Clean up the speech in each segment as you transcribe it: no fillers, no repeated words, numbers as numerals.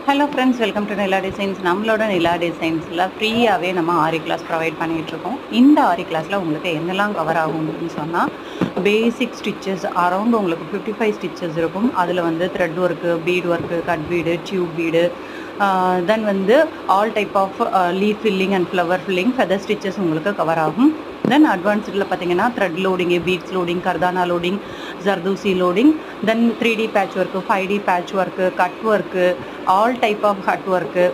Hello friends, welcome to Nila designs. நம்மளோட நிலா டிசைன்ஸில் ஃப்ரீயாகவே நம்ம ஆரி கிளாஸ் ப்ரொவைட் பண்ணிகிட்ருக்கோம். இந்த ஆரி கிளாஸில் உங்களுக்கு என்னெல்லாம் கவர் ஆகும் அப்படின்னு சொன்னால், பேசிக் ஸ்டிச்சஸ் அரௌண்ட் உங்களுக்கு 55 ஸ்டிச்சஸ் இருக்கும். அதில் வந்து thread work, bead work, cut bead, tube bead, then வந்து all type of leaf filling and flower filling, feather stitches உங்களுக்கு கவர் ஆகும். தென் அட்வான்ஸ்டில் பார்த்தீங்கன்னா த்ரெட் லோடிங்கு, பீட்ஸ் லோடிங், கர்தானா loading, zardozi loading, then 3D patch work, 5D patch work, cut work, all type of cut work.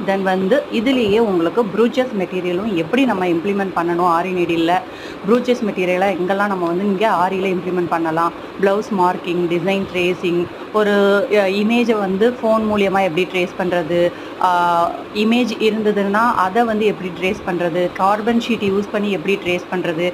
Then வந்து இதுலேயே உங்களுக்கு ப்ரூச்சஸ் மெட்டீரியலும் எப்படி நம்ம இம்ப்ளிமெண்ட் பண்ணணும் ஆரி நீடியில், ப்ரூச்சஸ் மெட்டீரியலாக எங்கெல்லாம் நம்ம வந்து இங்கே ஆரியில் இம்ப்ளிமெண்ட் பண்ணலாம், ப்ளவுஸ் மார்க்கிங், டிசைன் ட்ரேசிங், ஒரு இமேஜை வந்து ஃபோன் மூலியமாக எப்படி ட்ரேஸ் பண்ணுறது, இமேஜ் இருந்ததுன்னா அதை வந்து எப்படி ட்ரேஸ் பண்ணுறது, கார்பன் ஷீட் யூஸ் பண்ணி எப்படி ட்ரேஸ் பண்ணுறது,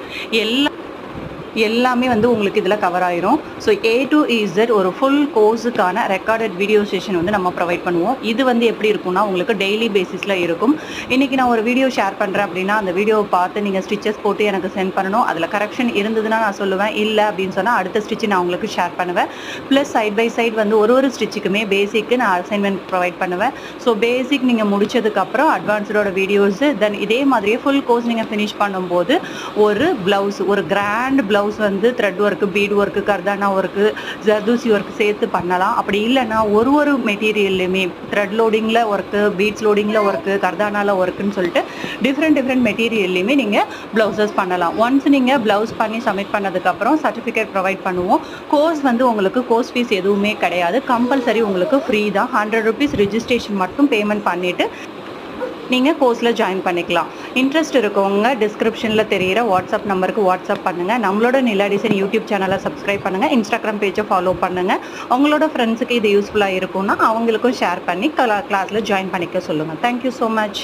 எல்லாமே வந்து உங்களுக்கு இதில் கவர் ஆயிரும். ஸோ A to Z ஒரு ஃபுல் கோர்ஸுக்கான ரெக்கார்டட் வீடியோ செஷன் வந்து நம்ம ப்ரொவைட் பண்ணுவோம். இது வந்து எப்படி இருக்கும்னா உங்களுக்கு டெய்லி பேசிஸில் இருக்கும். இன்றைக்கி நான் ஒரு வீடியோ ஷேர் பண்ணுறேன் அப்படின்னா அந்த வீடியோவை பார்த்து நீங்கள் ஸ்டிச்சஸ் போட்டு எனக்கு சென்ட் பண்ணணும். அதில் கரெக்ஷன் இருந்ததுன்னா நான் சொல்லுவேன், இல்லை அப்படின்னு சொன்னால் அடுத்த ஸ்டிச்சு நான் உங்களுக்கு ஷேர் பண்ணுவேன். ப்ளஸ் சைட் பை சைட் வந்து ஒரு ஸ்டிச்சுக்குமே பேசிக்கு நான் அசைன்மெண்ட் ப்ரொவைட் பண்ணுவேன். ஸோ பேசிக் நீங்கள் முடிச்சதுக்கப்புறம் அட்வான்ஸ்டோட வீடியோஸு, தென் இதே மாதிரியே ஃபுல் கோர்ஸ் நீங்கள் ஃபினிஷ் பண்ணும்போது ஒரு ப்ளவுஸ், ஒரு கிராண்ட் ப்ளவுஸ் வந்து த்ரெட் ஒர்க்கு, பீட் ஒர்க்கு, கர்தானா ஒர்க்கு, ஜர்தூசி ஒர்க்கு சேர்த்து பண்ணலாம். அப்படி இல்லைன்னா ஒரு மெட்டீரியல்லையுமே த்ரெட் லோடிங்கில் ஒர்க்கு, பீட்ஸ் லோடிங்கில் ஒர்க்கு, கர்தானாவில் ஒர்க்குன்னு சொல்லிட்டு டிஃப்ரெண்ட் மெட்டீரியல்லையுமே நீங்கள் ப்ளவுசஸ் பண்ணலாம். ஒன்ஸ் நீங்கள் ப்ளவுஸ் பண்ணி சப்மிட் பண்ணதுக்கப்புறம் சர்டிஃபிகேட் ப்ரொவைட் பண்ணுவோம். கோர்ஸ் வந்து உங்களுக்கு கோர்ஸ் ஃபீஸ் எதுவுமே கிடையாது, கம்பல்சரி உங்களுக்கு ஃப்ரீ தான். 100 rupees ரிஜிஸ்ட்ரேஷன் மட்டும் பேமெண்ட் பண்ணிவிட்டு நீங்கள் கோர்ஸில் ஜாயின் பண்ணிக்கலாம். இன்ட்ரெஸ்ட் இருக்கவங்க டிஸ்கிரிப்ஷனில் தெரிகிற வாட்ஸ்அப் நம்பருக்கு வாட்ஸ்அப் பண்ணுங்கள். நம்மளோட நிலா டிசைன் யூடியூப் சேனலை சப்ஸ்கிரைப் பண்ணுங்கள், இன்ஸ்டாகிராம் பேஜை ஃபாலோ பண்ணுங்கள். உங்களோட ஃப்ரெண்ட்ஸுக்கு இது யூஸ்ஃபுல்லாக இருக்கும்னா அவங்களுக்கும் ஷேர் பண்ணி கிளாஸில் ஜாயின் பண்ணிக்க சொல்லுங்கள். Thank you so much.